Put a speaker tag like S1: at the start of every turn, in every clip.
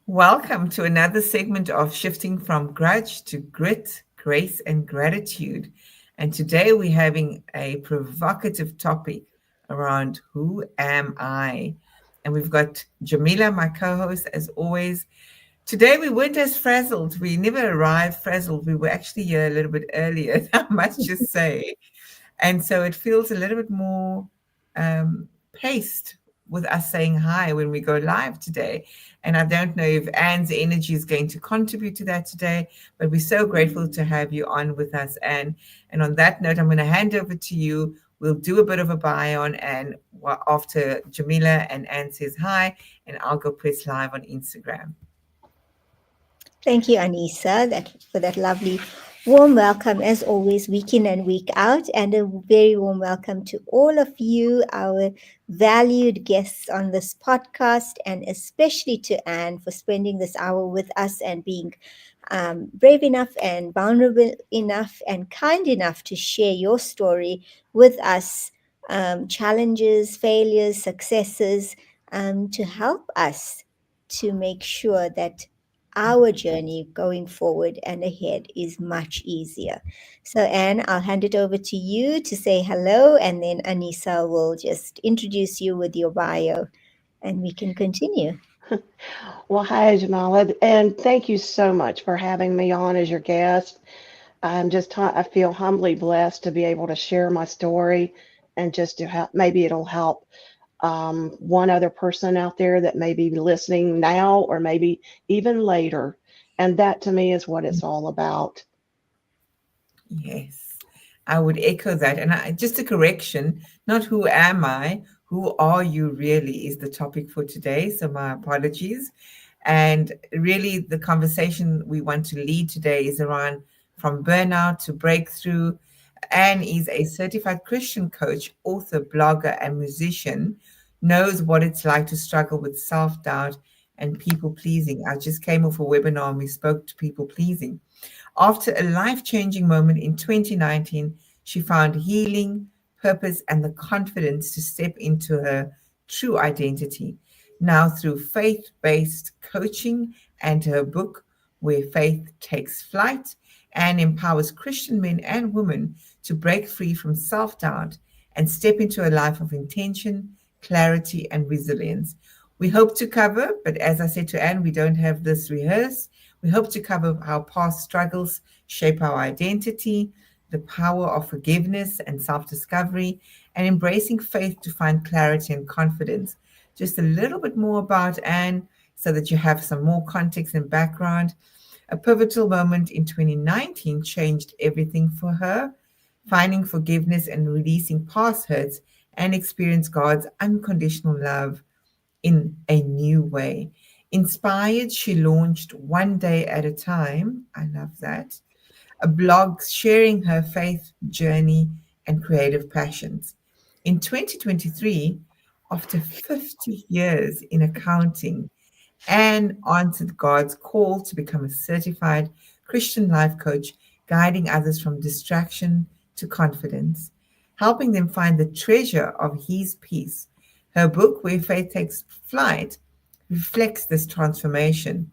S1: Welcome to another segment of Shifting from Grudge to Grit, Grace, and Gratitude. And today we're having a provocative topic around who am I? And we've got Jamila, my co host, as always. Today we weren't as frazzled. We never arrived frazzled. We were actually here a little bit earlier, I must just say. And so it feels a little bit more paced with us saying hi when we go live today. And I don't know if Anne's energy is going to contribute to that today, but we're so grateful to have you on with us, Anne. And on that note, I'm going to hand over to you. We'll do a bit of a bio on Anne after Jamila and Anne says hi, and I'll go press live on Instagram.
S2: Thank you, Anissa, for that lovely warm welcome, as always, week in and week out, and a very warm welcome to all of you, our valued guests on this podcast, and especially to Anne for spending this hour with us and being brave enough and vulnerable enough and kind enough to share your story with us, challenges, failures, successes, to help us to make sure that our journey going forward and ahead is much easier. So, Anne, I'll hand it over to you to say hello, and then Anissa will just introduce you with your bio, and we can continue.
S3: Well, hi, Jamala, and thank you so much for having me on as your guest. I feel humbly blessed to be able to share my story and just to help, maybe it'll help one other person out there that may be listening now or maybe even later. And that to me is what it's all about.
S1: Yes, I would echo that. And just a correction, not who am I, who are you really is the topic for today. So my apologies. And really, the conversation we want to lead today is around from burnout to breakthrough. Anne is a certified Christian coach, author, blogger, and musician, knows what it's like to struggle with self doubt and people pleasing. I just came off a webinar and we spoke to people pleasing. After a life changing moment in 2019, she found healing, purpose, and the confidence to step into her true identity. Now, through faith based coaching and her book, Where Faith Takes Flight, and empowers Christian men and women to break free from self doubt and step into a life of intention, clarity, and resilience. We hope to cover, but as I said to Anne, we don't have this rehearsed. We hope to cover how past struggles shape our identity, the power of forgiveness and self discovery, and embracing faith to find clarity and confidence. Just a little bit more about Anne so that you have some more context and background. A pivotal moment in 2019 changed everything for her, finding forgiveness and releasing past hurts and experience God's unconditional love in a new way. Inspired, she launched One Day at a Time. I love that. A blog sharing her faith journey and creative passions. In 2023, after 50 years in accounting, Anne answered God's call to become a certified Christian life coach, guiding others from distraction to confidence, helping them find the treasure of His peace. Her book, Where Faith Takes Flight, reflects this transformation.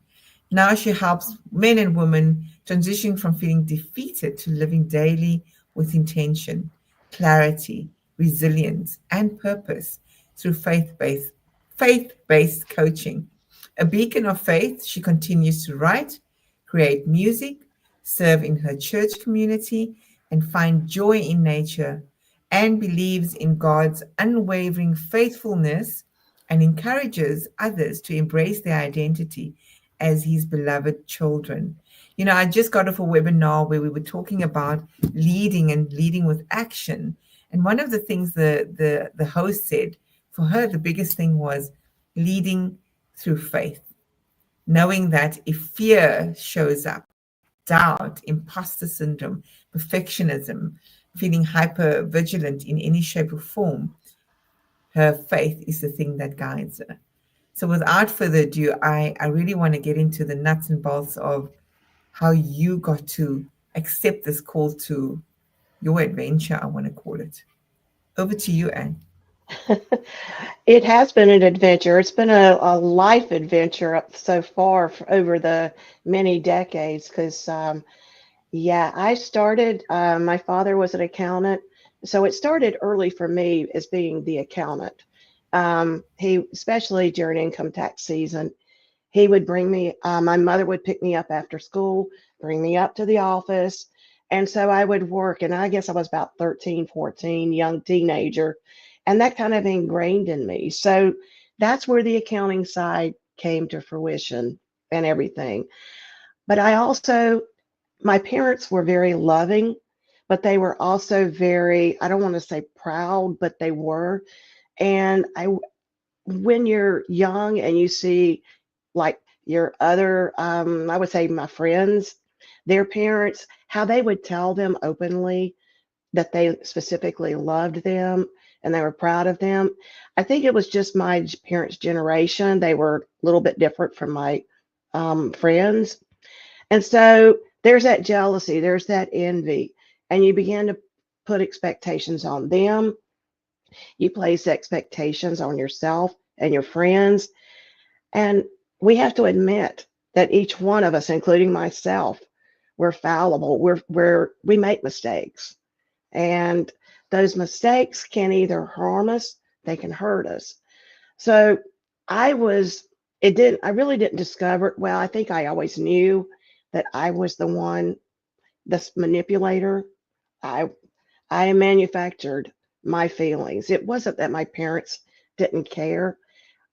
S1: Now she helps men and women transition from feeling defeated to living daily with intention, clarity, resilience, and purpose through faith-based coaching. A beacon of faith, she continues to write, create music, serve in her church community, and find joy in nature, and believes in God's unwavering faithfulness and encourages others to embrace their identity as his beloved children. You know, I just got off a webinar where we were talking about leading and leading with action. And one of the things the host said for her, the biggest thing was leading through faith, knowing that if fear shows up, doubt, imposter syndrome, perfectionism, feeling hyper vigilant in any shape or form, her faith is the thing that guides her. So, without further ado, I really want to get into the nuts and bolts of how you got to accept this call to your adventure, I want to call it. Over to you, Anne.
S3: It has been an adventure. It's been a life adventure so far for over the many decades. Because, yeah, I started, my father was an accountant. So it started early for me as being the accountant. Especially during income tax season, he would bring me, my mother would pick me up after school, bring me up to the office. And so I would work, and I guess I was about 13, 14, young teenager, and that kind of ingrained in me. So that's where the accounting side came to fruition and everything. But I also, my parents were very loving, but they were also very, I don't want to say proud, but they were. And when you're young and you see like your other, I would say my friends, their parents, how they would tell them openly that they specifically loved them and they were proud of them. I think it was just my parents' generation. They were a little bit different from my friends. And so there's that jealousy, there's that envy, and you begin to put expectations on them. You place expectations on yourself and your friends. And we have to admit that each one of us, including myself, we're fallible. We make mistakes. And those mistakes can either harm us, they can hurt us. So I was, I really didn't discover it. Well, I think I always knew that I was the one, this manipulator. I, I manufactured my feelings. It wasn't that my parents didn't care.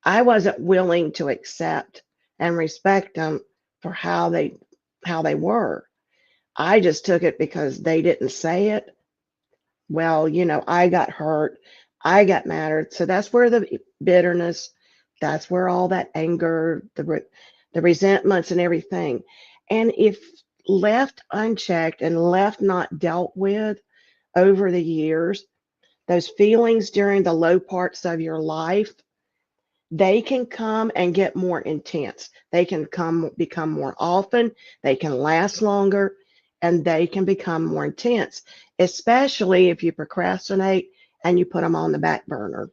S3: I wasn't willing to accept and respect them for how they were. I just took it because they didn't say it. Well, I got hurt. I got mad. So that's where the bitterness, that's where all that anger, the resentments and everything. And if left unchecked and left not dealt with over the years, those feelings during the low parts of your life, they can come and get more intense. They can become more often, they can last longer, and they can become more intense, especially if you procrastinate and you put them on the back burner,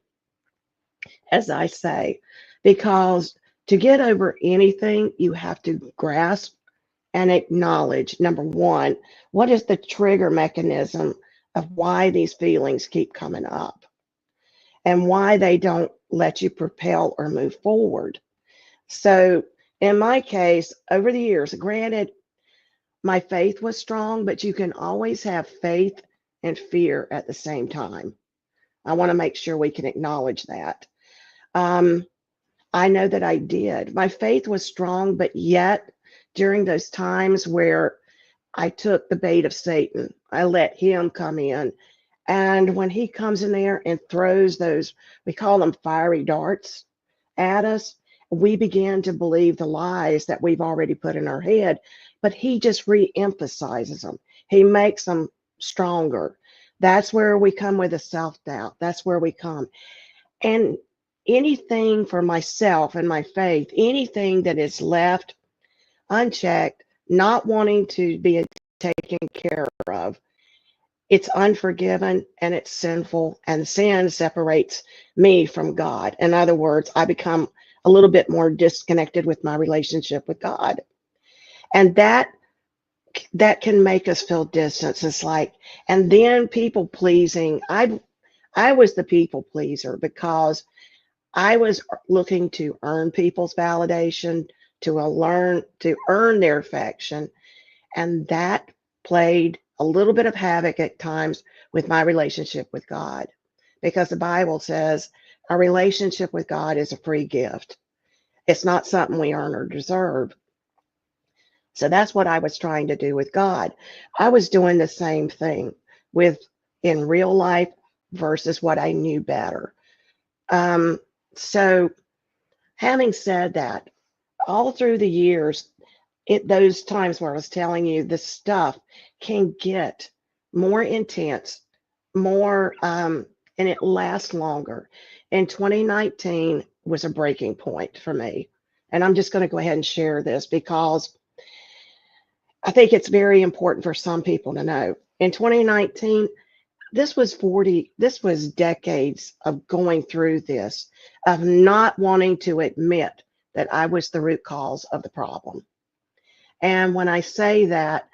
S3: as I say. Because to get over anything, you have to grasp and acknowledge, number one, what is the trigger mechanism of why these feelings keep coming up and why they don't let you propel or move forward. So, in my case, over the years, granted, my faith was strong, but you can always have faith and fear at the same time. I want to make sure we can acknowledge that. Um, I know that I did. My faith was strong, but yet during those times where I took the bait of Satan, I let him come in. And when he comes in there and throws those, we call them fiery darts at us, we begin to believe the lies that we've already put in our head, but he just re-emphasizes them. He makes them stronger. That's where we come with a self-doubt. That's where we come. And anything for myself and my faith, anything that is left unchecked, not wanting to be taken care of, it's unforgiven and it's sinful, and sin separates me from God. In other words, I become a little bit more disconnected with my relationship with God. And that can make us feel distance. It's like, and then people pleasing. I was the people pleaser because I was looking to earn people's validation, to earn their affection, and that played a little bit of havoc at times with my relationship with God, because the Bible says our relationship with God is a free gift. It's not something we earn or deserve. So that's what I was trying to do with God. I was doing the same thing with in real life versus what I knew better. So having said that, all through the years, those times where I was telling you this stuff can get more intense, more, and it lasts longer. And 2019 was a breaking point for me. And I'm just going to go ahead and share this because I think it's very important for some people to know. In 2019, this was decades of going through this, of not wanting to admit that I was the root cause of the problem. And when I say that,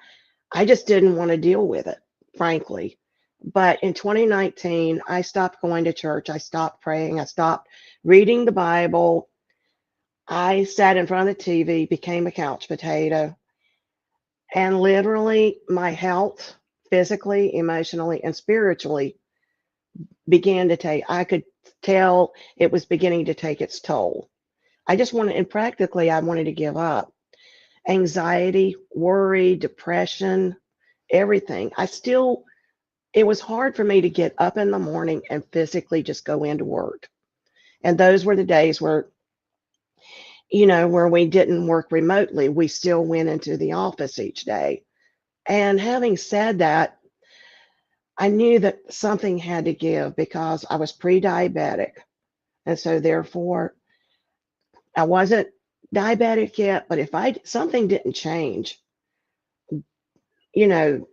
S3: I just didn't want to deal with it, frankly. But in 2019, I stopped going to church. I stopped praying. I stopped reading the Bible. I sat in front of the TV, became a couch potato, and literally my health, physically, emotionally, and spiritually, began to take, I could tell it was beginning to take its toll. I just wanted, and practically, I wanted to give up. Anxiety, worry, depression, everything. It was hard for me to get up in the morning and physically just go into work. And those were the days where, where we didn't work remotely. We still went into the office each day. And having said that, I knew that something had to give because I was pre-diabetic. And so therefore, I wasn't diabetic yet, but if something didn't change, you know,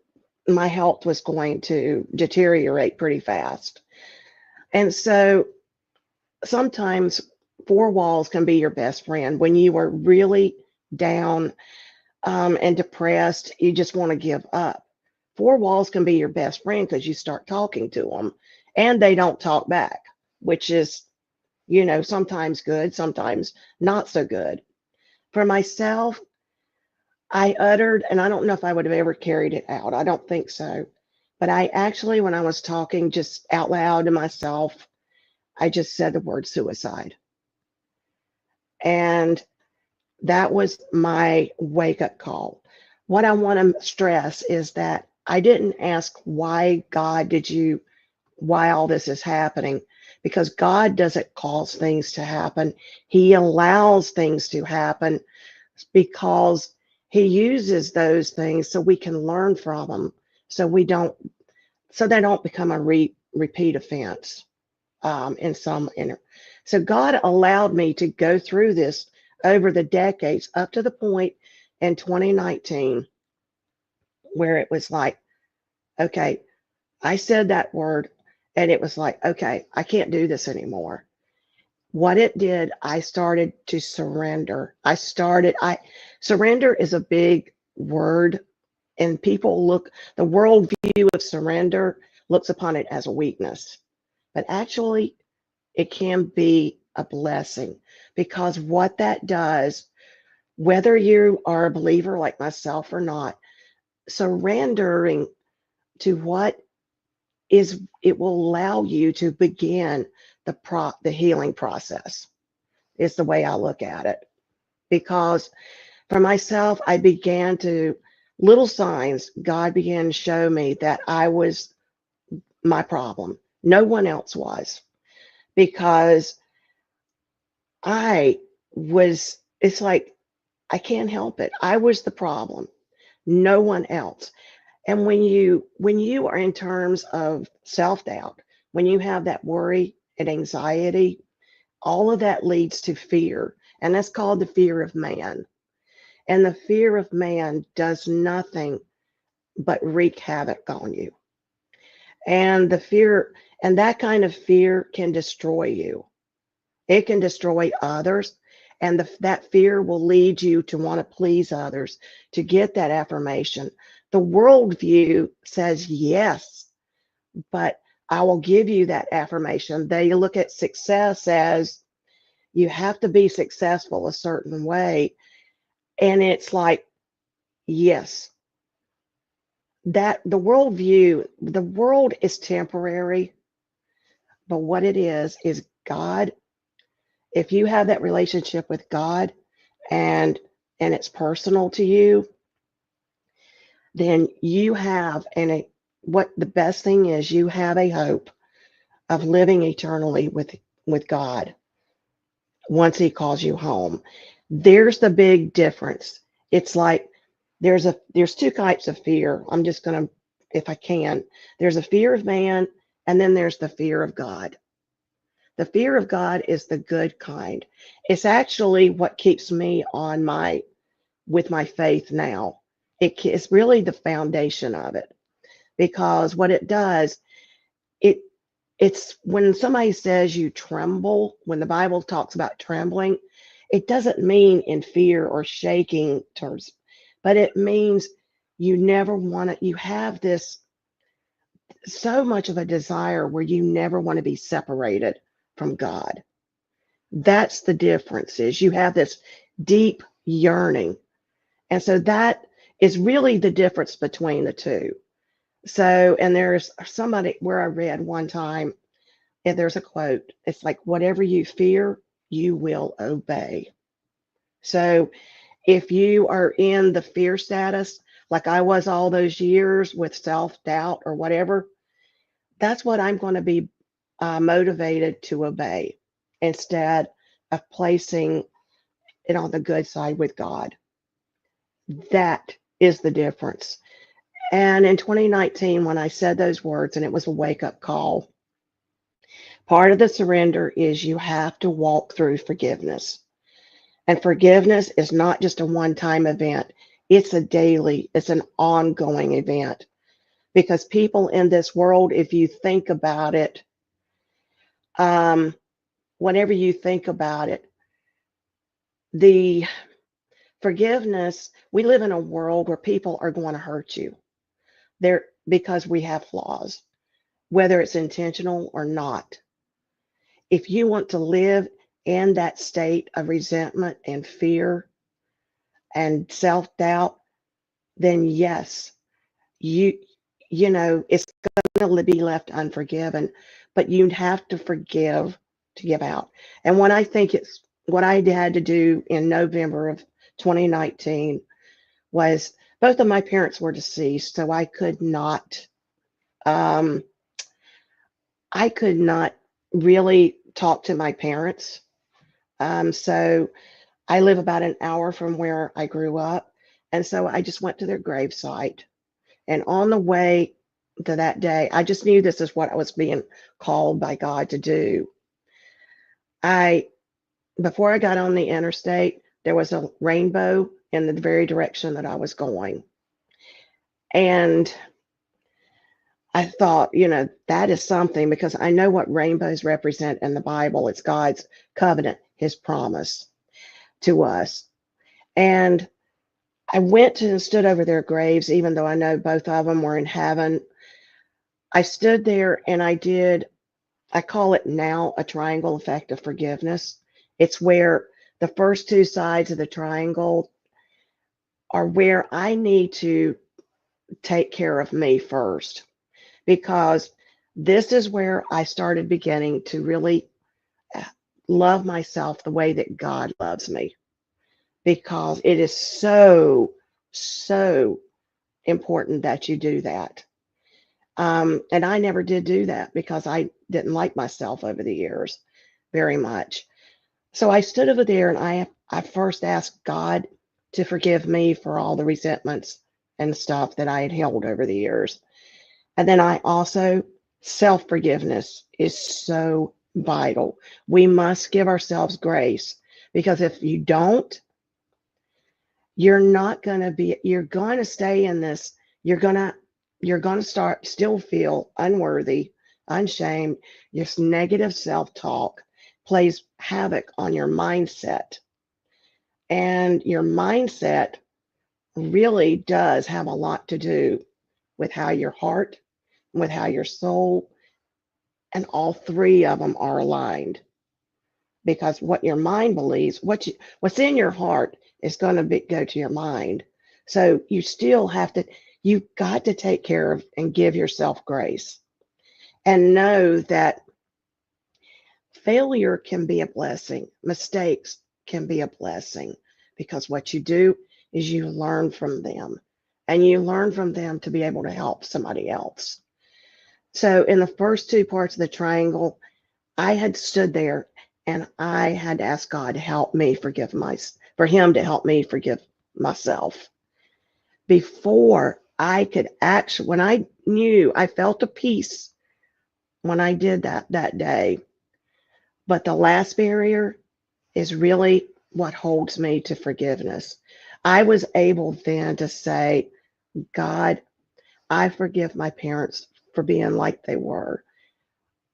S3: my health was going to deteriorate pretty fast. And so sometimes four walls can be your best friend when you are really down and depressed. You just want to give up. Four walls can be your best friend because you start talking to them and they don't talk back, which is, sometimes good, sometimes not so good. For myself, I uttered, and I don't know if I would have ever carried it out. I don't think so. But I actually, when I was talking just out loud to myself, I just said the word suicide. And that was my wake up call. What I want to stress is that I didn't ask why why all this is happening, because God doesn't cause things to happen. He allows things to happen because he uses those things so we can learn from them, so they don't become a repeat offense in some inner. So God allowed me to go through this over the decades up to the point in 2019 where it was like, okay, I said that word and it was like, okay, I can't do this anymore. What it did, I started to surrender. Surrender is a big word, and the worldview of surrender looks upon it as a weakness. But actually, it can be a blessing, because what that does, whether you are a believer like myself or not, surrendering to what is, it will allow you to begin the healing process, is the way I look at it. Because for myself, little signs, God began to show me that I was my problem. No one else was, because it's like, I can't help it. I was the problem, no one else. And when you are in terms of self-doubt, when you have that worry and anxiety, all of that leads to fear. And that's called the fear of man. And the fear of man does nothing but wreak havoc on you. And that kind of fear can destroy you. It can destroy others. And that fear will lead you to want to please others, to get that affirmation. The worldview says yes, but I will give you that affirmation. They look at success as you have to be successful a certain way. And it's like, yes, that the world is temporary, but what it is God. If you have that relationship with God and it's personal to you, then you have, what the best thing is, you have a hope of living eternally with God once he calls you home. There's the big difference. It's like there's two types of fear. I'm just going to, if I can, there's a fear of man, and then there's the fear of God. The fear of God is the good kind. It's actually what keeps me with my faith now. It's really the foundation of it, because what it does, it it's when somebody says you tremble, when the Bible talks about trembling, it doesn't mean in fear or shaking terms, but it means you never want to, you have this so much of a desire where you never want to be separated from God. That's the difference, is you have this deep yearning. And so that is really the difference between the two. So, and there's somebody where I read one time, and there's a quote. It's like, whatever you fear, you will obey. So if you are in the fear status, like I was all those years with self-doubt or whatever, that's what I'm going to be motivated to obey instead of placing it on the good side with God. That is the difference. And in 2019, when I said those words, and it was a wake up call, part of the surrender is you have to walk through forgiveness. And forgiveness is not just a one time event, it's a daily, it's an ongoing event. Because people in this world, if you think about it, whenever you think about it, the forgiveness, we live in a world where people are going to hurt you. They're because we have flaws, whether it's intentional or not. If you want to live in that state of resentment and fear and self-doubt, then yes, you you know it's going to be left unforgiven, but you have to forgive to give out. And when I think it's what I had to do in November of 2019 was, both of my parents were deceased, so um, I could not really talk to my parents. So I live about an hour from where I grew up. And so I just went to their gravesite. And on the way to that day, I just knew this is what I was being called by God to do. I, before I got on the interstate, there was a rainbow in the very direction that I was going. And I thought, that is something, because I know what rainbows represent in the Bible. It's God's covenant, his promise to us. And I went to and stood over their graves, even though I know both of them were in heaven. I stood there and I call it now a triangle effect of forgiveness. It's where the first two sides of the triangle are where I need to take care of me first, because this is where I started beginning to really love myself the way that God loves me, because it is so, so important that you do that. And I never did do that because I didn't like myself over the years very much. So I stood over there and I first asked God to forgive me for all the resentments and stuff that I had held over the years. And then I also, self forgiveness is so vital. We must give ourselves grace, because if you don't, you're going to stay in this, you're going to, start still feel unworthy, unshamed. This negative self-talk plays havoc on your mindset. And your mindset really does have a lot to do with how your heart, with how your soul, and all three of them are aligned. Because what your mind believes, what's in your heart is going to go to your mind. So you've got to take care of and give yourself grace, and know that failure can be a blessing. Mistakes can be a blessing, because what you do is you learn from them, and you learn from them to be able to help somebody else. So in the first two parts of the triangle, I had stood there and I had asked God to help me for him to help me forgive myself. Before I could actually, when I knew, I felt a peace when I did that day. But the last barrier is really what holds me to forgiveness. I was able then to say, God, I forgive my parents for being like they were.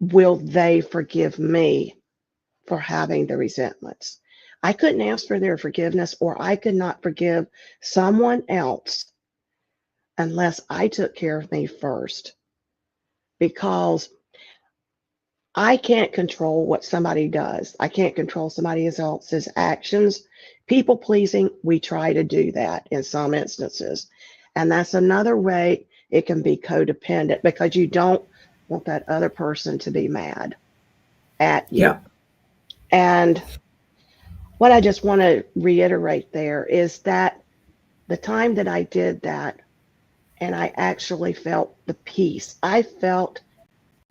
S3: will they forgive me for having the resentments? I couldn't ask for their forgiveness, or I could not forgive someone else unless I took care of me first, because I can't control what somebody does. I can't control somebody else's actions. People pleasing, we try to do that in some instances. And that's another way it can be codependent, because you don't want that other person to be mad at you.
S1: Yeah.
S3: And what I just want to reiterate there is that the time that I did that, and I actually felt the peace, I felt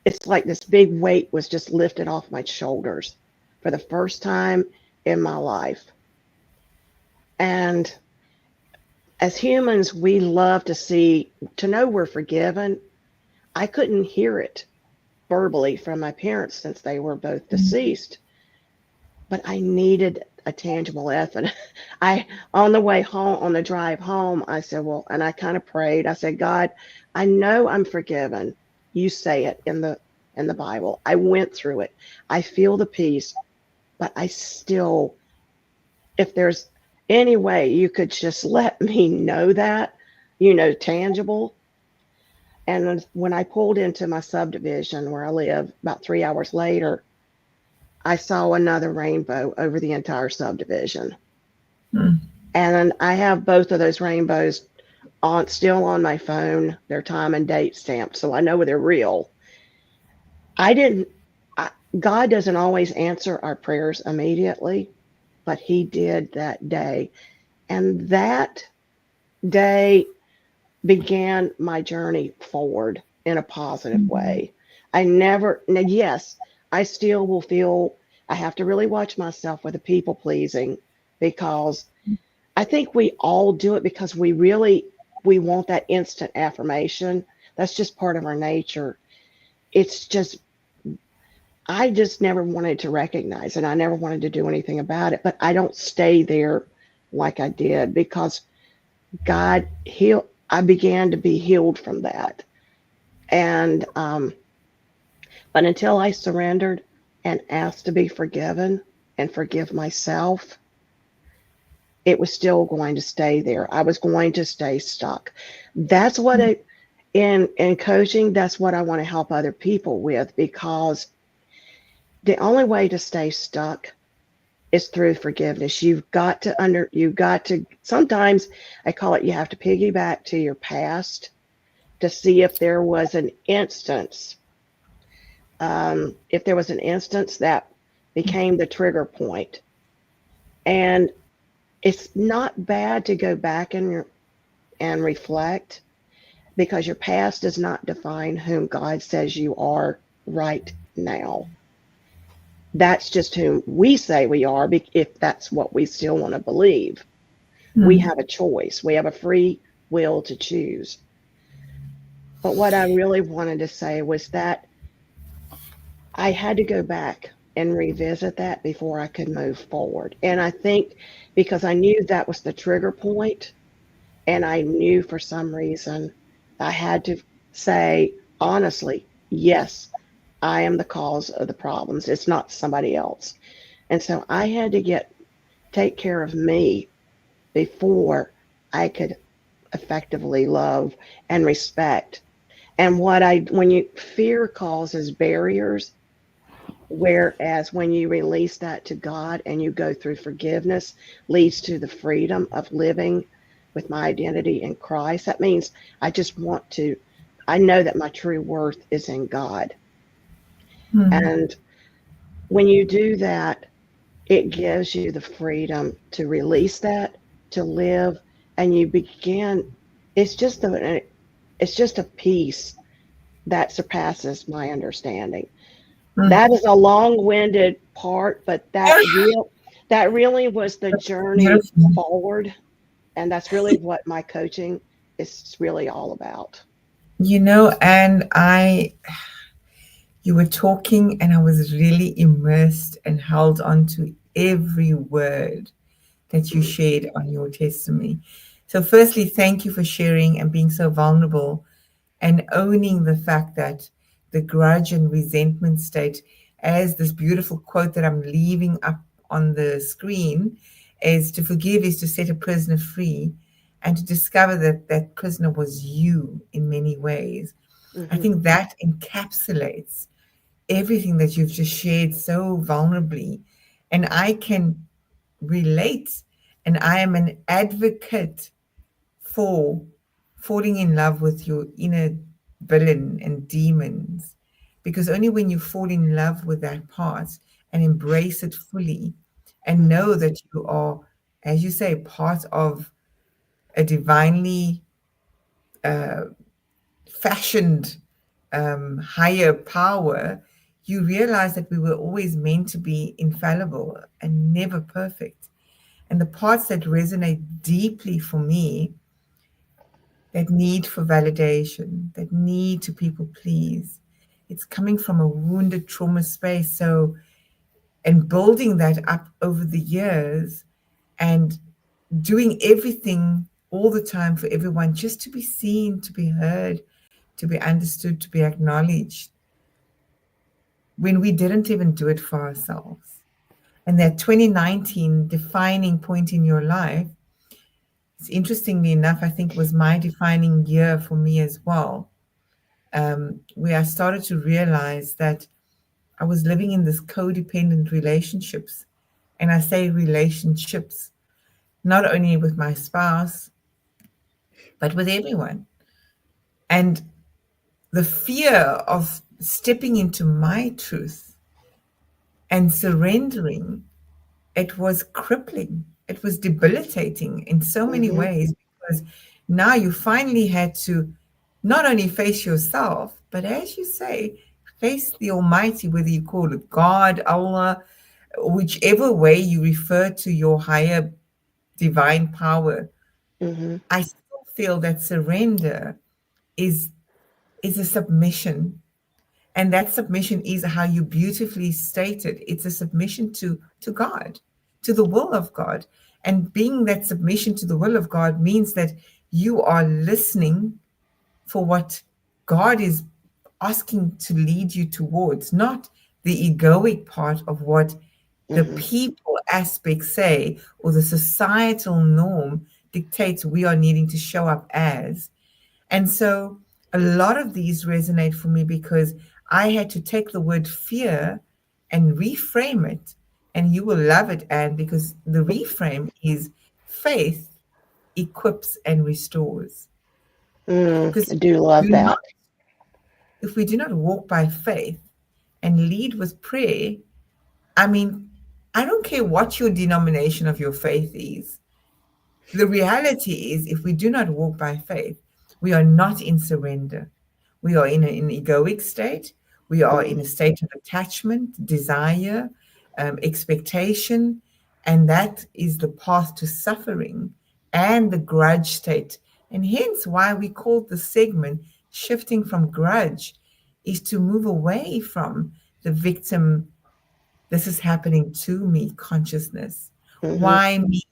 S3: it's like this big weight was just lifted off my shoulders for the first time in my life. And as humans, we love to know we're forgiven. I couldn't hear it verbally from my parents since they were both deceased, but I needed a tangible evidence. On the way home, on the drive home, I said, well, and I kind of prayed. I said, God, I know I'm forgiven. You say it in the Bible. I went through it. I feel the peace, but I still, if there's any way you could just let me know that, tangible. And when I pulled into my subdivision where I live, about 3 hours later, I saw another rainbow over the entire subdivision.
S1: Mm.
S3: And I have both of those rainbows still on my phone. They're time and date stamped, so I know they're real. I didn't. God doesn't always answer our prayers immediately, but He did that day, and that day began my journey forward in a positive way. Yes, I still will feel I have to really watch myself with the people pleasing, because I think we all do it because we want that instant affirmation. That's just part of our nature. It's just, I just never wanted to recognize it. I never wanted to do anything about it, but I don't stay there like I did, because God healed. I began to be healed from that. And, but until I surrendered and asked to be forgiven and forgive myself, it was still going to stay there. I was going to stay stuck. That's what in coaching, that's what I want to help other people with, because the only way to stay stuck is through forgiveness. Sometimes I call it, you have to piggyback to your past to see if there was an instance, that became the trigger point. And it's not bad to go back and reflect, because your past does not define whom God says you are right now. That's just whom we say we are, if that's what we still want to believe. We have a choice. We have a free will to choose. But what I really wanted to say was that I had to go back and revisit that before I could move forward. And I think because I knew that was the trigger point, and I knew for some reason I had to say honestly, yes, I am the cause of the problems. It's not somebody else. And so I had to take care of me before I could effectively love and respect. And fear causes barriers, whereas when you release that to God and you go through forgiveness, leads to the freedom of living with my identity in Christ. That means I know that my true worth is in God. And when you do that, it gives you the freedom to release that, to live, and you begin, it's just a peace that surpasses my understanding. That is a long-winded part, but that really was the journey
S1: Beautiful.
S3: forward, and that's really what my coaching is really all about.
S1: And you were talking, and I was really immersed and held on to every word that you shared on your testimony. So, firstly, thank you for sharing and being so vulnerable and owning the fact that the grudge and resentment state, as this beautiful quote that I'm leaving up on the screen, is to forgive is to set a prisoner free and to discover that that prisoner was you in many ways. I
S3: Mhm.
S1: think that encapsulates everything that you've just shared so vulnerably. And I can relate, and I am an advocate for falling in love with your inner villain and demons. Because only when you fall in love with that part and embrace it fully and
S3: Mhm.
S1: know that you are, as you say, part of a divinely uh, fashioned higher power, you realize that we were always meant to be infallible and never perfect. And the parts that resonate deeply for me, that need for validation, that need to people please, it's coming from a wounded trauma space. So, and building that up over the years and doing everything all the time for everyone just to be seen, to be heard, to be understood, to be acknowledged, when we didn't even do it for ourselves. And that 2019 defining point in your life, it's interestingly enough, I think was my defining year for me as well, where I started to realize that I was living in this codependent relationships. And I say relationships, not only with my spouse, but with everyone. And the fear of stepping into my truth and surrendering, it was crippling. It was debilitating in so many
S3: Mhm.
S1: ways because now you finally had to not only face yourself, but as you say, face the Almighty, whether you call it God, Allah, whichever way you refer to your higher divine power.
S3: Mhm.
S1: I still feel that surrender is is a submission. And that submission is how you beautifully stated. It's a submission to God, to the will of God. And being that submission to the will of God means that you are listening for what God is asking to lead you towards, not the egoic part of what the
S3: Mhm.
S1: people aspects say or the societal norm dictates we are needing to show up as. And so a lot of these resonate for me because I had to take the word fear and reframe it. And you will love it, Anne, because the reframe is faith equips and restores. Because
S3: I do love
S1: do not,
S3: that.
S1: if we do not walk by faith and lead with prayer, I mean, I don't care what your denomination of your faith is. The reality is, if we do not walk by faith, we are not in surrender. We are in an egoic state. We are in
S3: Mhm.
S1: a state of attachment, desire, expectation. And that is the path to suffering and the grudge state. And hence why we called the segment shifting from grudge is to move away from the victim, this is happening to me consciousness.
S3: Mhm.
S1: Why me?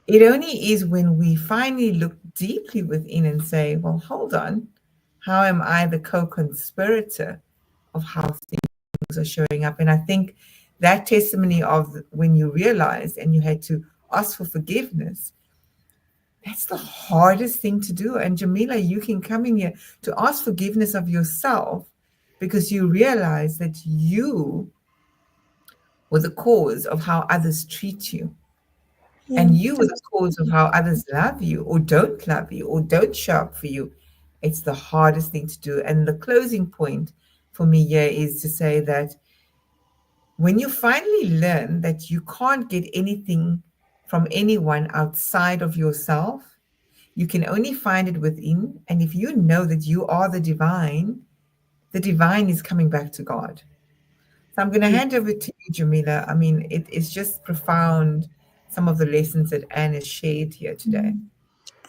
S1: It only is when we finally look deeply within and say, well, hold on, how am I the co conspirator of how things are showing up? And I think that testimony of when you realized and you had to ask for forgiveness, that's the hardest thing to do. And Jamila, you can come in here to ask forgiveness of yourself because you realize that you were the cause of how others treat you.
S2: Yeah,
S1: And you were the cause of
S2: absolutely.
S1: how others love you or don't love you or don't show up for you. It's the hardest thing to do. And the closing point for me here is to say that when you finally learn that you can't get anything from anyone outside of yourself, you can only find it within. And if you know that you are the divine is coming back to God. So I'm going to
S2: Mm,
S1: hand over to you, Jamila. I mean, it's just profound, some of the lessons that Anne has shared here today.
S2: mm.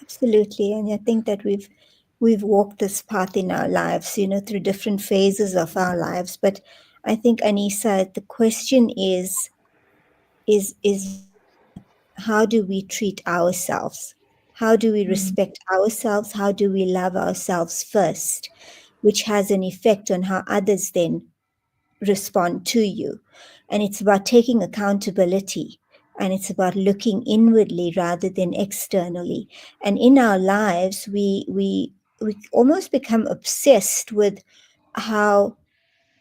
S2: Absolutely. And I think that we've walked this path in our lives, through different phases of our lives. But I think, Anissa, the question is how do we treat ourselves? How do we
S1: Mm,
S2: respect ourselves? How do we love ourselves first? which has an effect on how others then respond to you. And it's about taking accountability, and it's about looking inwardly rather than externally. And in our lives, we almost become obsessed with how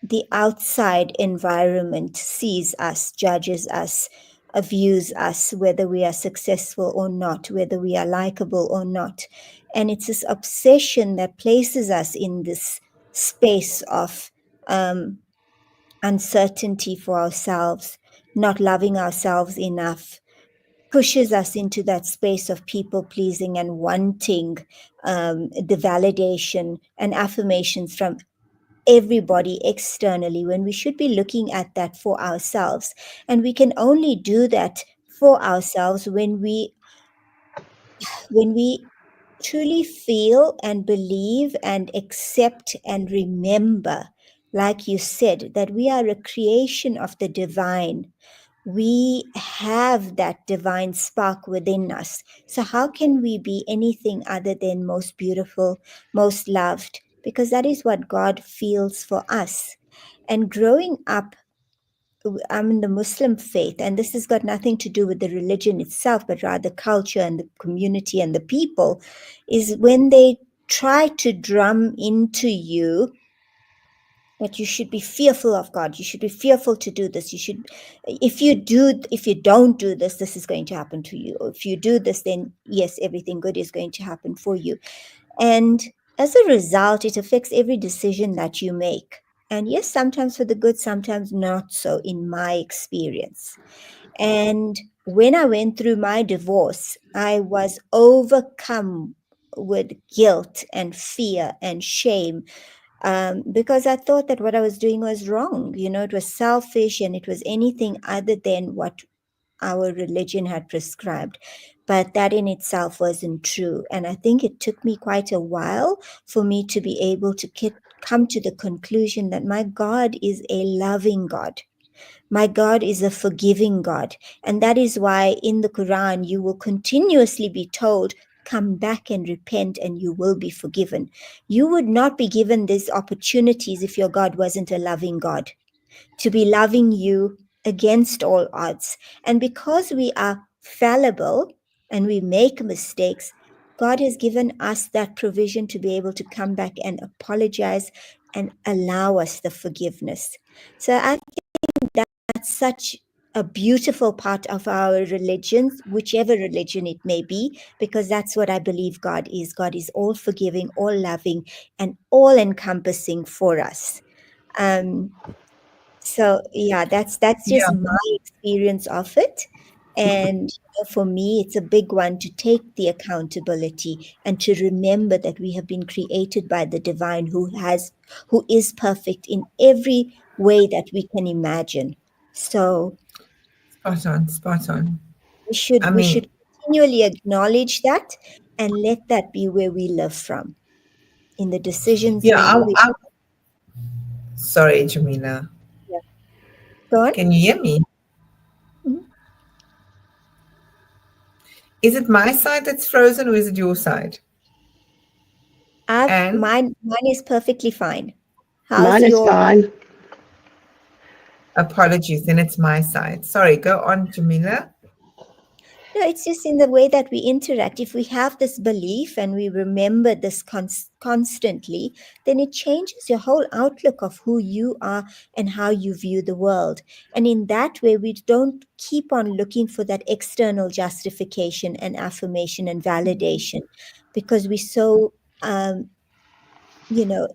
S2: the outside environment sees us, judges us, views us, whether we are successful or not, whether we are likable or not. And it's this obsession that places us in this space of uncertainty for ourselves, not loving ourselves enough, pushes us into that space of people pleasing and wanting the validation and affirmations from everybody externally, when we should be looking at that for ourselves. And we can only do that for ourselves when we truly feel and believe and accept and remember, like you said, that we are a creation of the divine. We have that divine spark within us. So, how can we be anything other than most beautiful, most loved? Because that is what God feels for us. And growing up, I'm in the Muslim faith, and this has got nothing to do with the religion itself, but rather culture and the community and the people, is when they try to drum into you that you should be fearful of God. You should be fearful to do this. If you don't do this, this is going to happen to you. Or if you do this, then yes, everything good is going to happen for you. And as a result, it affects every decision that you make. And yes, sometimes for the good, sometimes not so, in my experience. And when I went through my divorce, I was overcome with guilt and fear and shame, because I thought that what I was doing was wrong. It was selfish and it was anything other than what our religion had prescribed. But that in itself wasn't true. And I think it took me quite a while for me to be able to come to the conclusion that my God is a loving God. My God is a forgiving God. And that is why in the Quran, you will continuously be told, come back and repent and you will be forgiven. You would not be given these opportunities if your God wasn't a loving God, to be loving you against all odds. And because we are fallible and we make mistakes, God has given us that provision to be able to come back and apologize and allow us the forgiveness. So I that's such a beautiful part of our religions, whichever religion it may be, because that's what I believe God is. God is all forgiving, all loving, and all encompassing for us. Um, so yeah, that's just
S1: Yeah.
S2: my experience of it. And for me, it's a big one to take the accountability and to remember that we have been created by the divine who is perfect in every way that we can imagine. So
S1: Spot on, spot on.
S2: we should
S1: I
S2: we
S1: mean,
S2: should continually acknowledge that and let that be where we live from in the decisions
S1: yeah,
S2: we
S1: sorry, Jamila.
S2: yeah. Go on.
S1: Can you hear me?
S2: Mhm.
S1: Is it my side that's frozen or is it your side? And
S2: Mine is perfectly fine. How's
S3: Mine is
S2: your
S3: fine.
S1: apologies, then it's my side. Sorry, go on, Jamila.
S2: No, it's just in the way that we interact. If we have this belief and we remember this constantly, then it changes your whole outlook of who you are and how you view the world. And in that way, we don't keep on looking for that external justification and affirmation and validation, because we're so, um, you know,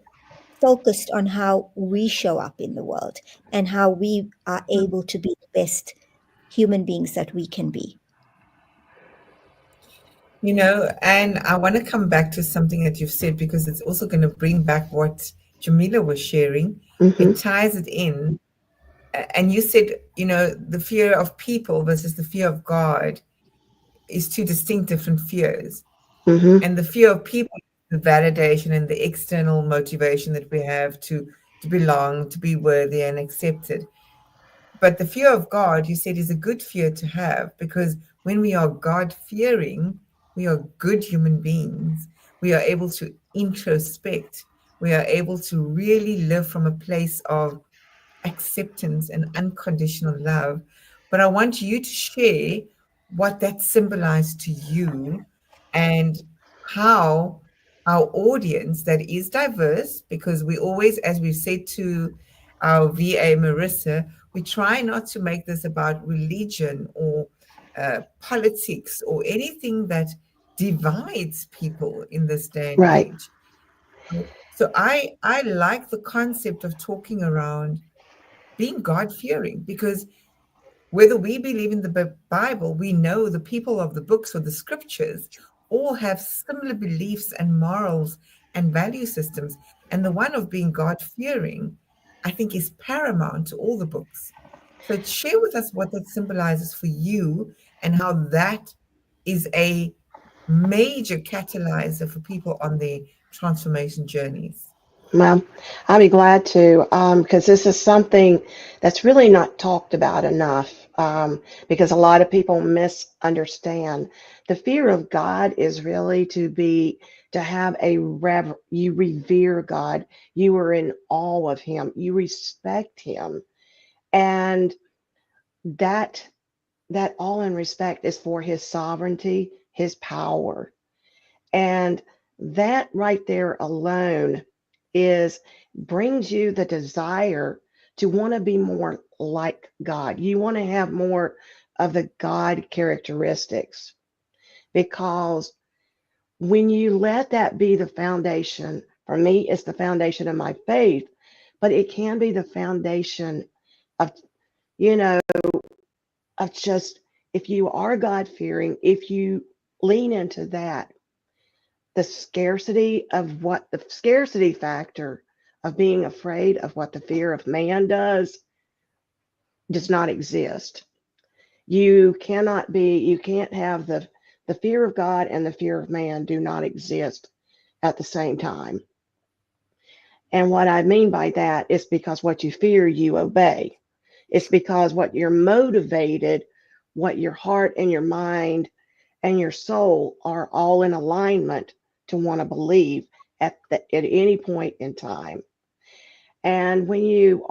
S2: focused on how we show up in the world and how we are able to be the best human beings that we can be.
S1: And I want to come back to something that you've said because it's also going to bring back what Jamila was sharing.
S3: Mm-hmm.
S1: It ties it in. And you said, the fear of people versus the fear of God is two distinct different fears.
S3: Mm-hmm.
S1: And the fear of people, the validation and the external motivation that we have to belong, to be worthy and accepted. But the fear of God, you said, is a good fear to have because when we are God fearing, we are good human beings. We are able to introspect. we are able to really live from a place of acceptance and unconditional love. But I want you to share what that symbolized to you and how our audience that is diverse, because we always, as we've said to our VA Marissa, we try not to make this about religion or politics or anything that divides people in this day and
S3: Right.
S1: age. So I like the concept of talking around being God fearing, because whether we believe in the Bible, we know the people of the books or the scriptures all have similar beliefs and morals and value systems. And the one of being God fearing, I think, is paramount to all the books. So share with us what that symbolizes for you and how that is a major catalyzer for people on their transformation journeys.
S3: Well, I'll be glad to, because this is something that's really not talked about enough, because a lot of people misunderstand. The fear of God is really to have you revere God, you are in awe of Him, you respect Him, and that that all in respect is for His sovereignty, His power. And that right there alone is brings you the desire to want to be more like God. You want to have more of the God characteristics, because when you let that be the foundation, for me, it's the foundation of my faith, but it can be the foundation of, you know, of just, if you are God fearing, if you lean into that, the scarcity factor of being afraid of what the fear of man does not exist. You can't have the fear of God and the fear of man do not exist at the same time. And what I mean by that is because what you fear, you obey. It's because what you're motivated, what your heart and your mind and your soul are all in alignment to want to believe at any point in time. And when you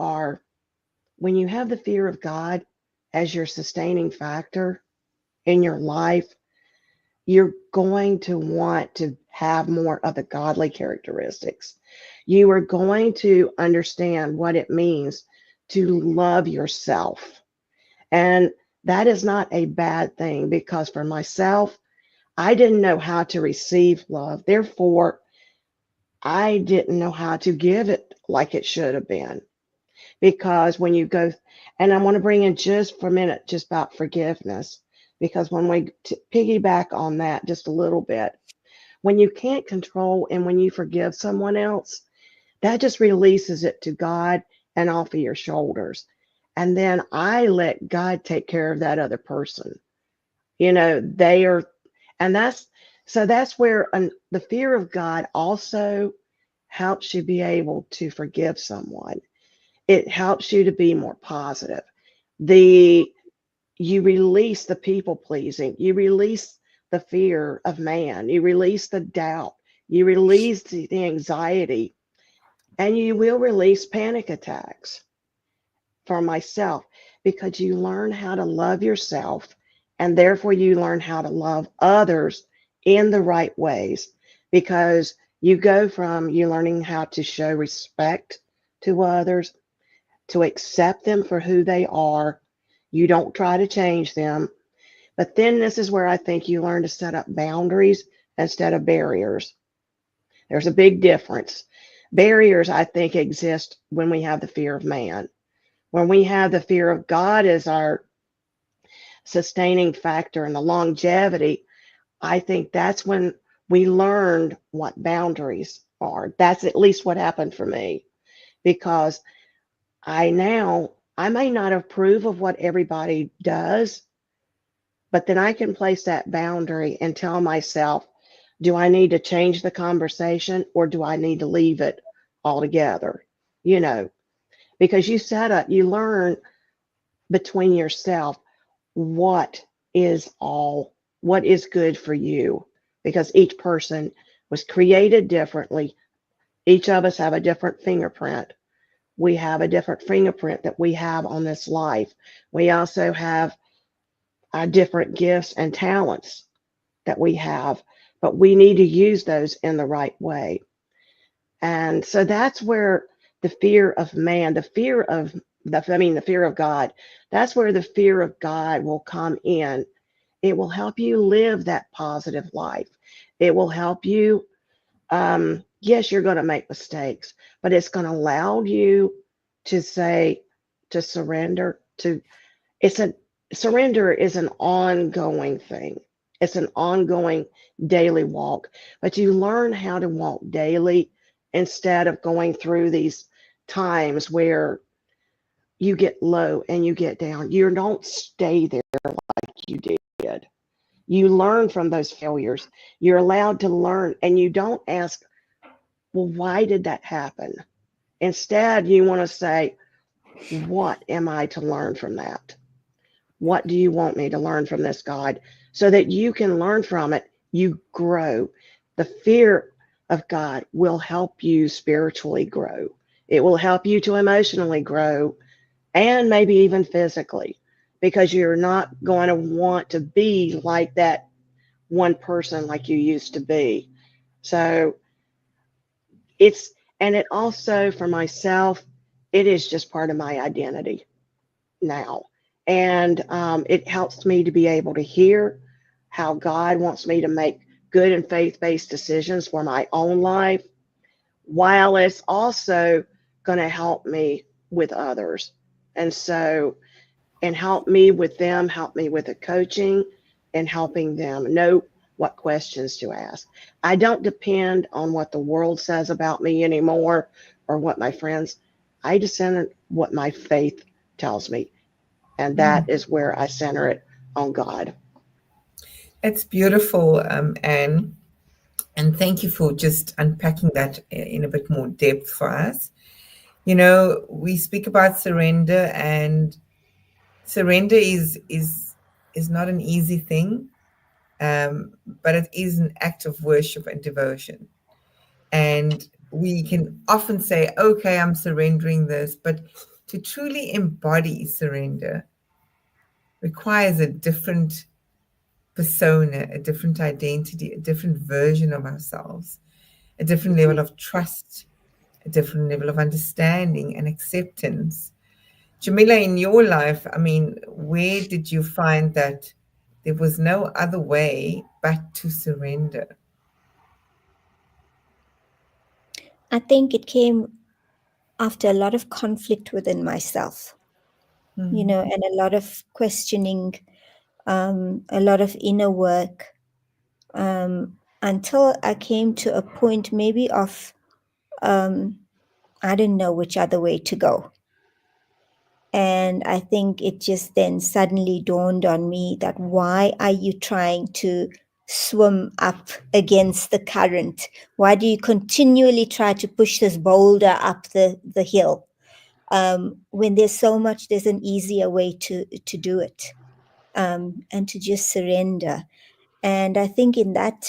S3: have the fear of God as your sustaining factor in your life, you're going to want to have more of the godly characteristics. You are going to understand what it means to love yourself. And that is not a bad thing, because for myself, I didn't know how to receive love. Therefore, I didn't know how to give it like it should have been. Because when you go, and I want to bring in just for a minute, just about forgiveness, because when we piggyback on that just a little bit, when you can't control and when you forgive someone else, that just releases it to God and off of your shoulders. And then I let God take care of that other person. They are, and that's where the fear of God also helps you be able to forgive someone. It helps you to be more positive. The You release the people pleasing, you release the fear of man, you release the doubt, you release the anxiety, and you will release panic attacks. For myself, because you learn how to love yourself, and therefore you learn how to love others in the right ways, because you go from you learning how to show respect to others, to accept them for who they are. You don't try to change them. But then this is where I think you learn to set up boundaries instead of barriers. There's a big difference. Barriers, I think, exist when we have the fear of man. When we have the fear of God as our sustaining factor and the longevity, I think that's when we learned what boundaries are. That's at least what happened for me, because I may not approve of what everybody does, but then I can place that boundary and tell myself, do I need to change the conversation or do I need to leave it altogether? You know, because you learn between yourself what what is good for you, because each person was created differently, Each of us have a different fingerprint. We have a different fingerprint that we have on this life. We also have our different gifts and talents that we have, but we need to use those in the right way. And so that's where the fear of man, the fear of the fear of God, that's where the fear of God will come in. It will help you live that positive life. It will help you. Yes, you're going to make mistakes, but it's going to allow you to say, to surrender, to it's a surrender is an ongoing thing. It's an ongoing daily walk, but you learn how to walk daily instead of going through these times where you get low and you get down. You don't stay there like you did. You learn from those failures. You're allowed to learn, and you don't ask, well, why did that happen? Instead, you want to say, what am I to learn from that? What do you want me to learn from this, God? So that you can learn from it, you grow. The fear of God will help you spiritually grow. It will help you to emotionally grow and maybe even physically, because you're not going to want to be like that one person like you used to be. So it's, and it also for myself, it is just part of my identity now. And it helps me to be able to hear how God wants me to make good and faith based decisions for my own life, while it's also going to help me with others. And so, and help me with them, help me with the coaching and helping them know what questions to ask. I don't depend on what the world says about me anymore or what my friends, I just center what my faith tells me. And that
S1: Mm.
S3: is where I center it on God.
S1: It's beautiful, Anne. And thank you for just unpacking that in a bit more depth for us. You know, we speak about surrender, and surrender is not an easy thing, but it is an act of worship and devotion. And we can often say, okay, I'm surrendering this, but to truly embody surrender requires a different persona, a different identity, a different version of ourselves, a different level of trust, a different level of understanding and acceptance. Jamila, in your life, I mean, where did you find that there was no other way but to surrender?
S2: I think it came after a lot of conflict within myself,
S1: Mm,
S2: and a lot of questioning, a lot of inner work, until I came to a point maybe of, I didn't know which other way to go. And I think it just then suddenly dawned on me that why are you trying to swim up against the current? Why do you continually try to push this boulder up the hill? When there's so much, there's an easier way to do it, and to just surrender. And I think in that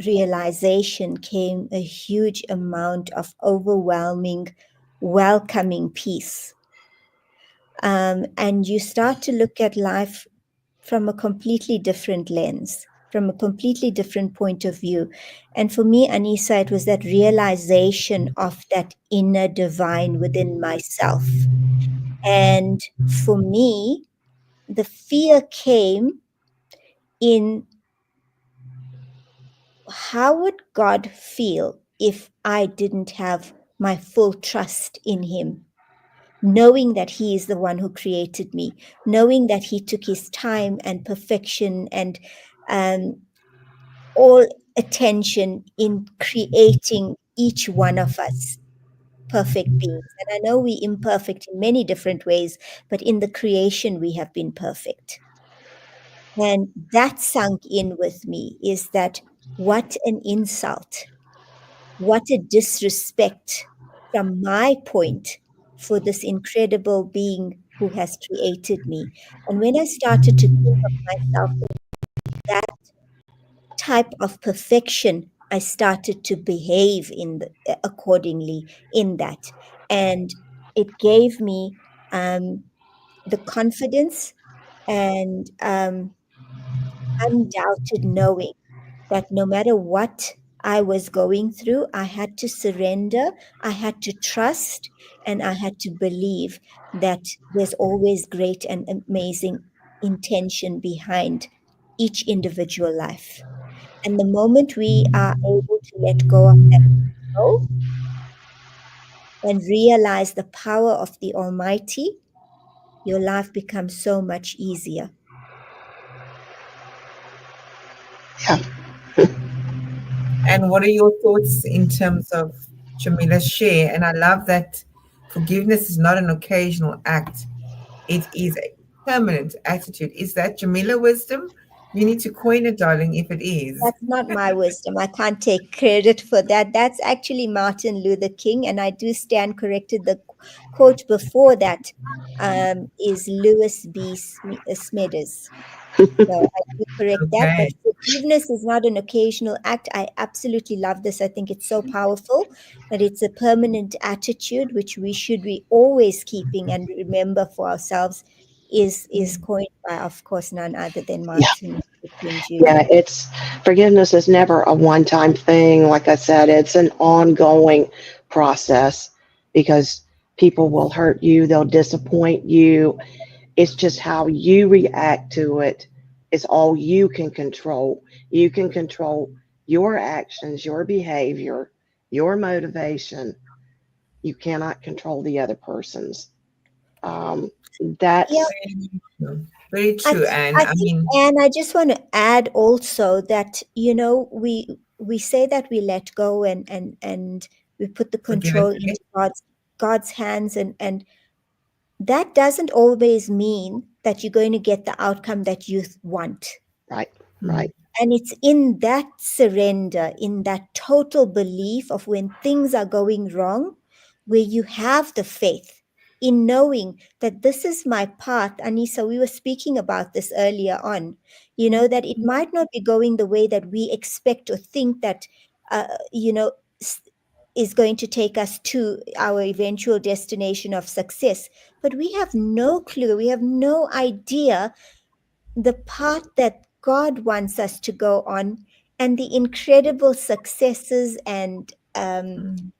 S2: realization came a huge amount of overwhelming, welcoming peace. And you start to look at life from a completely different lens, from a completely different point of view. And for me, Anissa, it was that realization of that inner divine within myself. And for me, the fear came in, how would God feel if I didn't have my full trust in Him? Knowing that He is the one who created me, knowing that He took His time and perfection and um, all attention in creating each one of us perfect beings. And I know we're imperfect in many different ways, but in the creation, we have been perfect. And that sunk in with me, is that what an insult, what a disrespect from my point for this incredible being who has created me. And when I started to think of myself in that type of perfection, I started to behave accordingly in that. And it gave me the confidence and undoubted knowing that no matter what I was going through, I had to surrender, I had to trust, and I had to believe that there's always great and amazing intention behind each individual life. And the moment we are able to let go of that control and realize the power of the Almighty, your life becomes so much easier.
S3: Yeah.
S1: And what are your thoughts in terms of Jamila's share? And I love that forgiveness is not an occasional act, it is a permanent attitude. Is that Jamila wisdom? You need to coin it, darling, if it is.
S2: That's not my wisdom. I can't take credit for that. That's actually Martin Luther King, and I do stand corrected. The quote before that is Lewis B. Smithers. So I do correct that. But
S1: Okay.
S2: forgiveness is not an occasional act. I absolutely love this. I think it's so powerful that it's a permanent attitude, which we should be always keeping and remember for ourselves. Is coined by, of course, none other than
S3: Yeah.
S2: Martin Luther King Jr.
S3: Yeah. It's forgiveness is never a one time thing. Like I said, it's an ongoing process because people will hurt you, they'll disappoint you. It's just how you react to it is all you can control. You can control your actions, your behavior, your motivation. You cannot control the other person's. Um,
S2: Yeah,
S3: that's
S1: Very true. Very
S2: I
S1: true,
S2: th-
S1: Anne.
S2: I
S1: I
S2: think,
S1: mean,
S2: and I just want to add also that we say that we let go and we put the
S1: forgive and
S2: control
S1: forget.
S2: into God's hands, and that doesn't always mean that you're going to get the outcome that you want.
S3: right,
S1: Mm,
S3: right.
S2: And it's in that surrender, in that total belief of when things are going wrong, where you have the faith in knowing that this is my path. Anissa, we were speaking about this earlier on, that it might not be going the way that we expect or think that, uh, you know, s- is going to take us to our eventual destination of success. But we have no clue, we have no idea the path that God wants us to go on and the incredible successes and
S1: mm,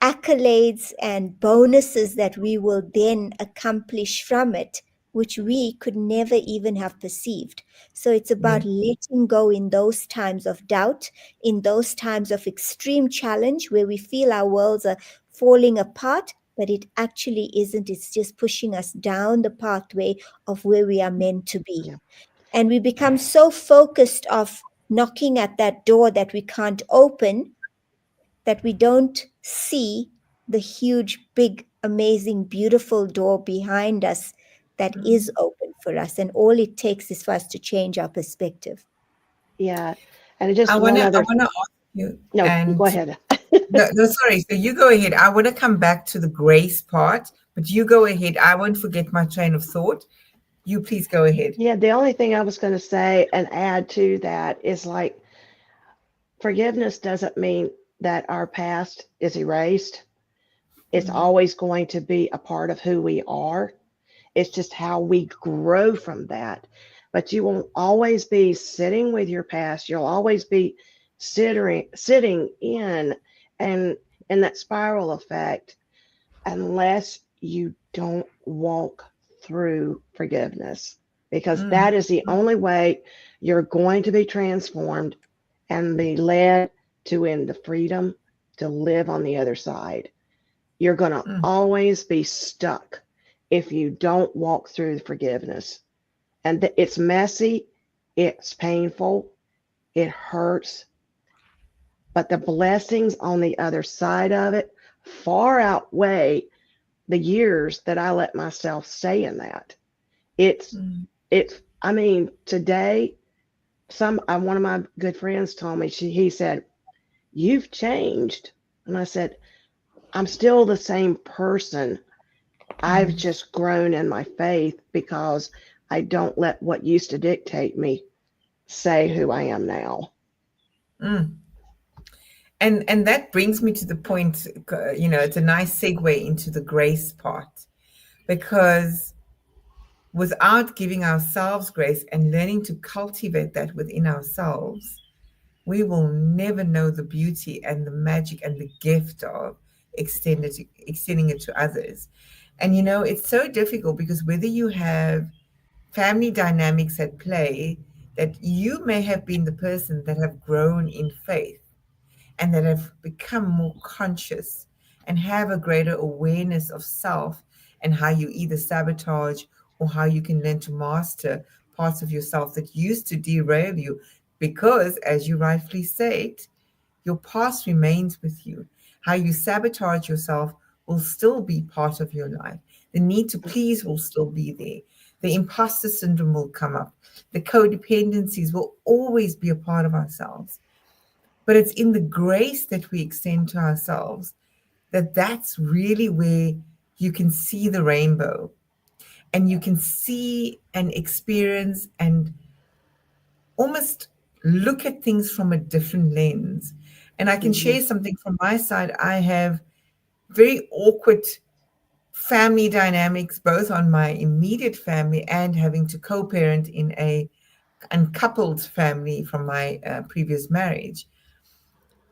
S2: accolades and bonuses that we will then accomplish from it, which we could never even have perceived. So it's
S1: yeah.
S2: about letting go in those times of doubt, in those times of extreme challenge where we feel our worlds are falling apart. But it actually isn't. It's just pushing us down the pathway of where we are meant to be.
S3: Yeah,
S2: And we become so focused of knocking at that door that we can't open that we don't see the huge, big, amazing, beautiful door behind us that is
S1: Mm.
S2: open for us. And all it takes is for us to change our perspective.
S3: yeah. And
S1: I
S3: just one
S1: wanna I
S3: other.
S1: wanna ask you,
S3: No, you go
S1: and
S3: ahead.
S1: no, no, sorry. So you go ahead. I want to come back to the grace part, but you go ahead. I won't forget my train of thought. You please go ahead.
S3: Yeah, the only thing I was going to say and add to that is like forgiveness doesn't mean that our past is erased. It's
S1: Mm,
S3: always going to be a part of who we are. It's just how we grow from that. But you won't always be sitting with your past. You'll always be sitting and in that spiral effect unless you don't walk through forgiveness, because
S1: mm,
S3: that is the only way you're going to be transformed and be led to in the freedom to live on the other side. You're going to
S1: mm,
S3: always be stuck if you don't walk through forgiveness. And it's messy, it's painful, it hurts, but the blessings on the other side of it far outweigh the years that I let myself stay in that. It's
S1: mm,
S3: I mean, today one of my good friends told me, he said, "You've changed." And I said, "I'm still the same person. I've
S1: mm,
S3: just grown in my faith because I don't let what used to dictate me say who I am now."
S1: mm. And that brings me to the point, it's a nice segue into the grace part, because without giving ourselves grace and learning to cultivate that within ourselves, we will never know the beauty and the magic and the gift of extending it to others. And it's so difficult, because whether you have family dynamics at play, that you may have been the person that have grown in faith and that have become more conscious and have a greater awareness of self, and how you either sabotage or how you can learn to master parts of yourself that used to derail you. Because, as you rightfully said, your past remains with you. How you sabotage yourself will still be part of your life. The need to please will still be there. The imposter syndrome will come up. The codependencies will always be a part of ourselves. But it's in the grace that we extend to ourselves that's really where you can see the rainbow, and you can see and experience and almost look at things from a different lens. And I can
S3: Mhm.
S1: share something from my side. I have very awkward family dynamics, both on my immediate family and having to co-parent in a uncoupled family from my previous marriage.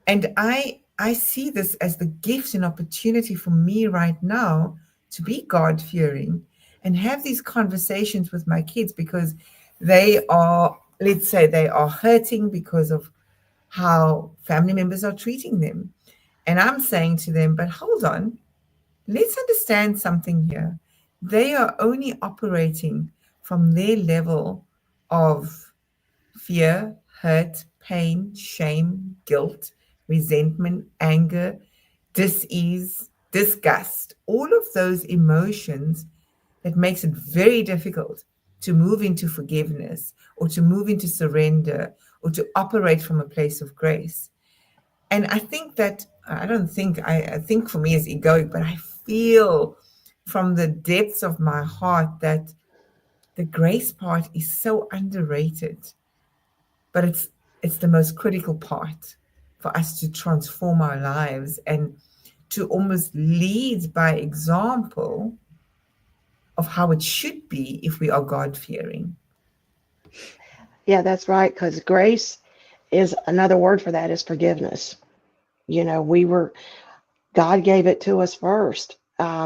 S1: And I see this as the gift and opportunity for me right now to be God fearing and have these conversations with my kids, because they are, let's say, they are hurting because of how family members are treating them. And I'm saying to them, but hold on, let's understand something here. They are only operating from their level of fear, hurt, pain, shame, guilt, resentment, anger, dis-ease, disgust, all of those emotions that makes it very difficult to move into forgiveness or to move into surrender or to operate from a place of grace. And I think that I think for me it's egoic, but I feel from the depths of my heart that the grace part is so underrated, but it's the most critical part for us to transform our lives and to almost lead by example of how it should be if we are God fearing.
S3: Yeah, that's right. Because grace is another word for that is forgiveness. God gave it to us first.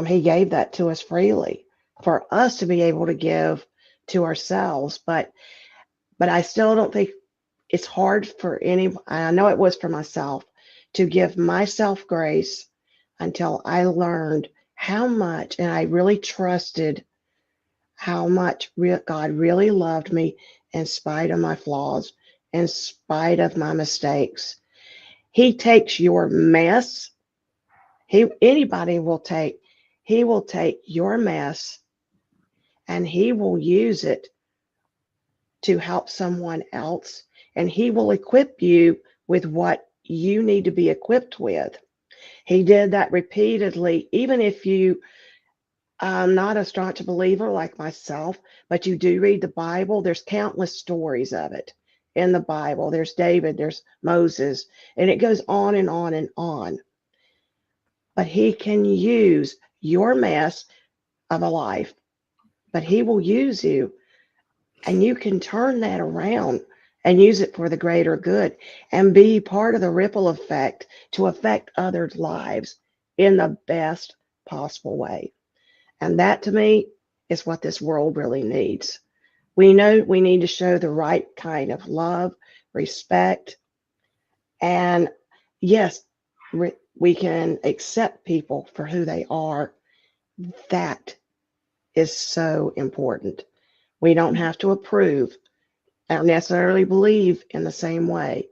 S3: He gave that to us freely for us to be able to give to ourselves. But I still don't think it's hard for any. I know it was for myself to give myself grace until I learned how much, and I really trusted how much God really loved me in spite of my flaws, in spite of my mistakes. He takes your mess. Anybody will take, he will take your mess and he will use it to help someone else. And he will equip you with what you need to be equipped with. He did that repeatedly, even if you not a staunch believer like myself, but you do read the Bible. There's countless stories of it in the Bible. There's David, there's Moses, and it goes on and on and on. But he can use your mess of a life, but he will use you, and you can turn that around and use it for the greater good and be part of the ripple effect to affect others' lives in the best possible way. And that to me is what this world really needs. We know we need to show the right kind of love, respect, and yes, we can accept people for who they are. That is so important. We don't have to approve or necessarily believe in the same way.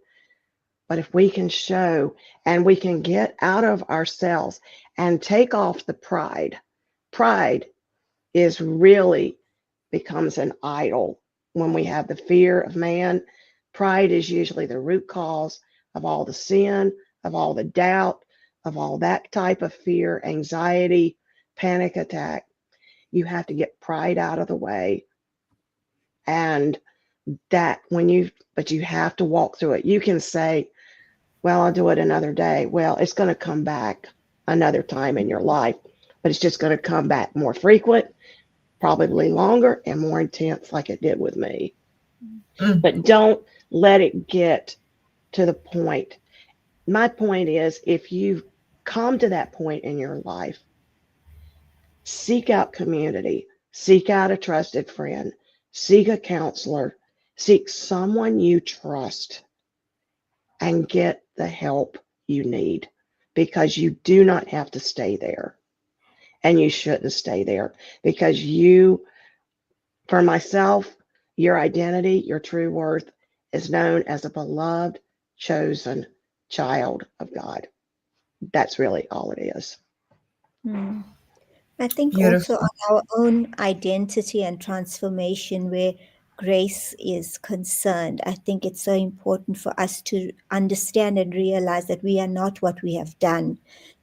S3: But if we can show and we can get out of ourselves and take off the pride is really becomes an idol when we have the fear of man. Pride is usually the root cause of all the sin, of all the doubt, of all that type of fear, anxiety, panic attack. You have to get pride out of the way. And but you have to walk through it. You can say, Well, I'll do it another day. Well, it's going to come back another time in your life, but it's just going to come back more frequent, probably longer and more intense, like it did with me.
S1: Mm,
S3: But don't let it get to the point. My point is, if you've come to that point in your life, seek out community, seek out a trusted friend, seek a counselor, seek someone you trust, and get the help you need, because you do not have to stay there, and you shouldn't stay there, because you, for myself, your identity, your true worth is known as a beloved, chosen child of God. That's really all it is.
S2: Hmm. I think also
S1: beautiful.
S2: on our own identity and transformation, where grace is concerned, I think it's so important for us to understand and realize that we are not what we have done,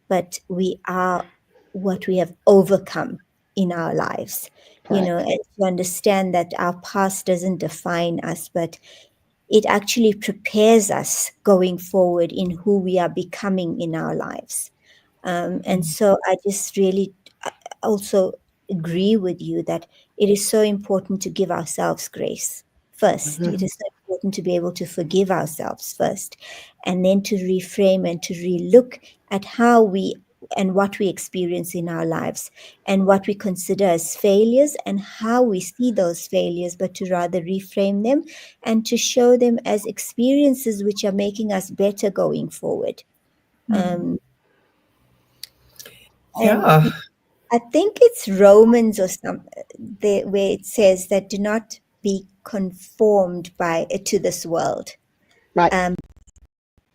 S2: but we are what we have overcome in our lives.
S3: Correct.
S2: And to understand that our past doesn't define us, but it actually prepares us going forward in who we are becoming in our lives. And
S1: Mm,
S2: so I just really also agree with you that it is so important to give ourselves grace first. It
S3: Hmm.
S2: is so important to be able to forgive ourselves first, and then to reframe and to relook at how we and what we experience in our lives and what we consider as failures and how we see those failures, but to rather reframe them and to show them as experiences which are making us better going forward.
S1: mm.
S2: Um, and
S1: Yeah.
S2: I think it's Romans or where it says that do not be conformed by to this world.
S3: Right.
S2: Um,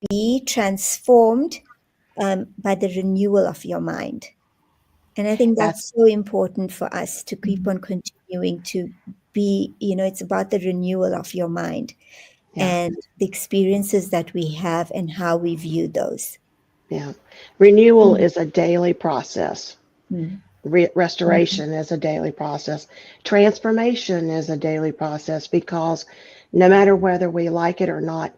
S2: be transformed by the renewal of your mind. And I think
S3: That's,
S2: that's so important for us to keep on continuing to be, it's about the renewal of your mind
S3: yeah,
S2: and the experiences that we have and how we view those.
S3: yeah. Renewal
S2: Mm,
S3: is a daily process.
S2: mm, mm,
S3: Restoration is a daily process. Transformation is a daily process, because no matter whether we like it or not,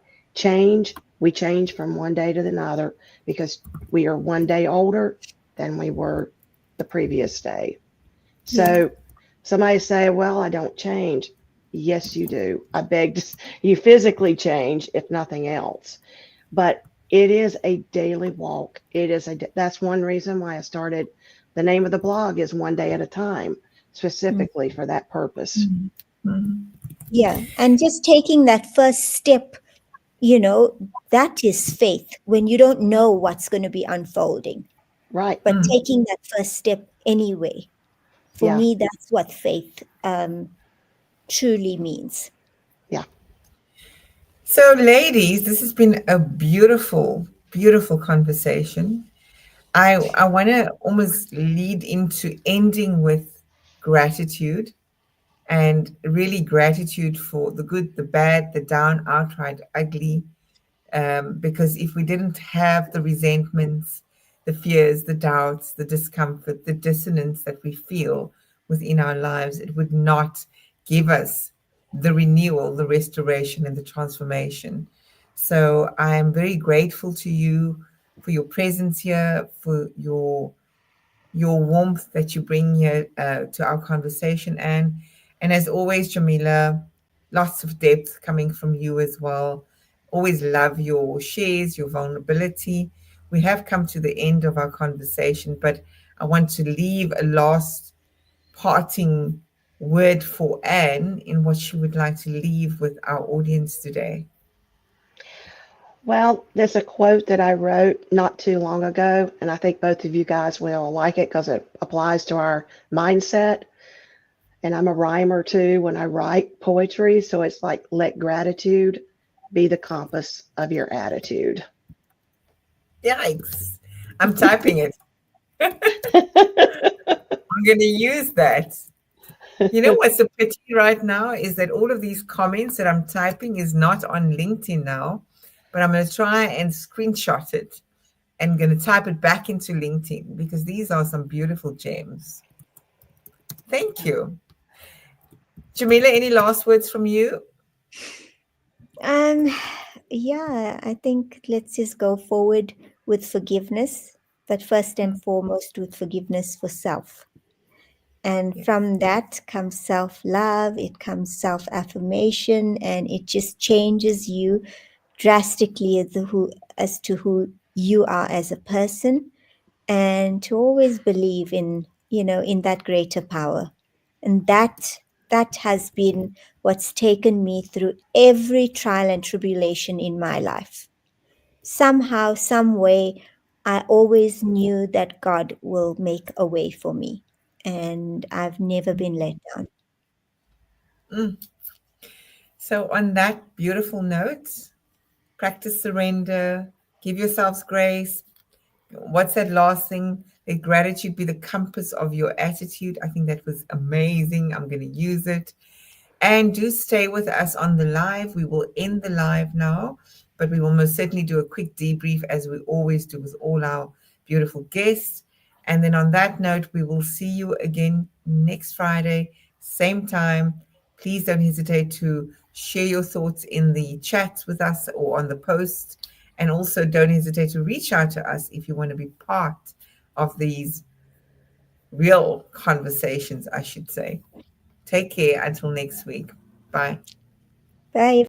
S3: we change from one day to another, because we are one day older than we were the previous day.
S2: yeah.
S3: So somebody say, well, I don't change. Yes, you do. I beg to, you physically change, if nothing else. But it is a daily walk. That's one reason why I started. The name of the blog is One Day at a Time,
S2: Mm.
S3: specifically for that purpose.
S1: Mm, mm,
S2: Yeah. And just taking that first step, you know, that is faith when you don't know what's going to be unfolding,
S3: Right.
S2: but
S1: mm.
S2: taking that first step anyway. For
S3: Yeah.
S2: me, that's what faith truly means.
S3: Yeah.
S1: So, ladies, this has been a beautiful, beautiful conversation. I want to almost lead into ending with gratitude, and really gratitude for the good, the bad, the down, outright ugly. Because if we didn't have the resentments, the fears, the doubts, the discomfort, the dissonance that we feel within our lives, it would not give us the renewal, the restoration, and the transformation. So I am very grateful to you for your presence here, for your warmth that you bring here to our conversation, and as always, Jamila, lots of depth coming from you as well. Always love your shares, your vulnerability. We have come to the end of our conversation, but I want to leave a last parting word for Anne in what she would like to leave with our audience today.
S3: Well, there's a quote that I wrote not too long ago, and I think both of you guys will like it because it applies to our mindset. And I'm a rhymer too when I write poetry. So it's like, let gratitude be the compass of your attitude.
S1: Yikes! I'm typing it. I'm going to use that. You know what's a pity right now is that all of these comments that I'm typing is not on LinkedIn now, but I'm going to try and screenshot it and going to type it back into LinkedIn because these are some beautiful gems. Thank you. Jamila, any last words from you?
S2: Um, Yeah, I think let's just go forward with forgiveness, but first and foremost with forgiveness for self. And
S1: Yes.
S2: from that comes self love, it comes self affirmation, and it just changes you drastically as to who you are as a person, and to always believe in, in that greater power. And that has been what's taken me through every trial and tribulation in my life. Somehow, some way, I always knew that God will make a way for me, and I've never been let down.
S1: Mm. So, on that beautiful note, practice surrender, give yourselves grace. What's that last thing? Let gratitude be the compass of your attitude. I think that was amazing. I'm going to use it. And do stay with us on the live. We will end the live now, but we will most certainly do a quick debrief as we always do with all our beautiful guests. And then on that note, we will see you again next Friday, same time. Please don't hesitate to share your thoughts in the chat with us or on the post. And also don't hesitate to reach out to us if you want to be part of these real conversations, I should say. Take care until next week. Bye.
S2: Bye,